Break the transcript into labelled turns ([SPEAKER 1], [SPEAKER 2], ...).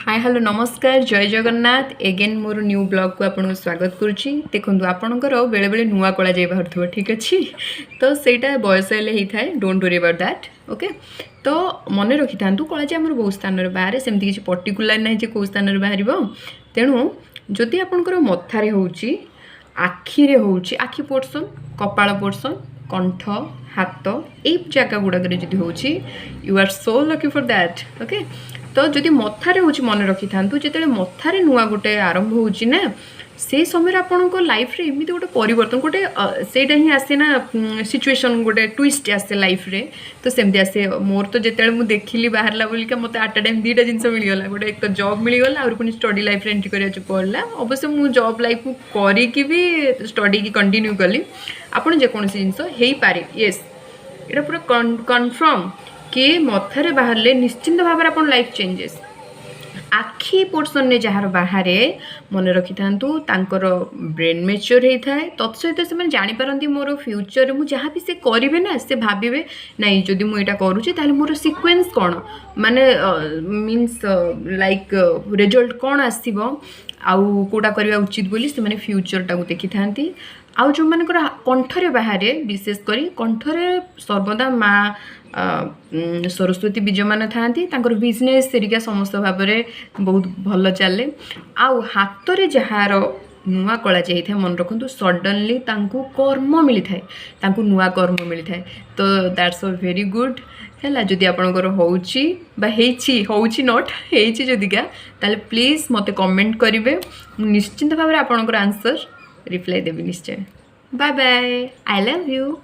[SPEAKER 1] हाय hello नमस्कार जय Jagannath again मोर न्यू ब्लॉग को आपको स्वागत करुच्ची देखो आपणकर बेले बेले नुआ कला जाई बाहर ठीक अच्छे तो सेटा बयस होता है don't worry about that okay तो मन रखी था कला आम बहुत स्थान बाहर सेमती किसी पर्टिकुलर ना कौ स्थान बाहर तेणु जदि आपणकर मथारे होची आखिरे होची आखि पोर्सन कपाल पोर्सन कंठ हाथ ये जगह गुड़ाक जब हो you are so lucky for that okay तो जदि मथारे हो मन रखी था जो मथारे नुआ गोटे आरंभ होना से समय आपण लाइफ रे एमती गोटे परिवर्तन गोटे सेटा ही आसे ना सिचुएशन गोटे ट्विस्ट आसे लाइफ रे तो सेमती आसे मोर तो जिते मुझे देखिली बाहर बोलिका मत आट टाइम दुईटा जिन मिलगला गोटे एक तो जॉब मिलगला और पुणी स्टडी लाइफ रे एंट्री कराया पड़ा अवश्य मुझे जॉब लाइफ करी भी स्टडी की कंटिन्यू कली आपड़ जेकोसी जिन हो पारे येस ये पूरा कन्फर्म कि मथारे बाहर निश्चिंत भाव में आप लाइफ चेंजेस आखि पोर्सन ने जार बाहर मन रखी था ब्रेन मैच्योर होता है तत्सहित से जापारती मोर फ्यूचर मुझे जहाँ भी से करेंगे ना से भावे नहीं जदि मुझे करुचे मोर सिक्वेन्स कौन माने मीन्स लाइक रिजल्ट कौन आसो आउ कौटा करवा उचित बोली से माने फ्यूचर टाक देखी था आउ जो मानकर कंठरे बाहर विशेषकर कंठरे सर्वदा माँ सरस्वती बीज मान था बिजनेस सेरिका समस्त भाव में बहुत भल चले आउ हाथ में जार नुआ कला जाए मन रखु सडनली कर्म मिलता है नुआ कर्म मिलता है तो दैट्स अ वेरी गुड है जदि आपणकर होची नॉट जदिका ताले प्लीज मते कमेंट करेंगे निश्चिंत भाव में आपणकर आंसर रिप्लाई देवी निश्चय bye bye I love you.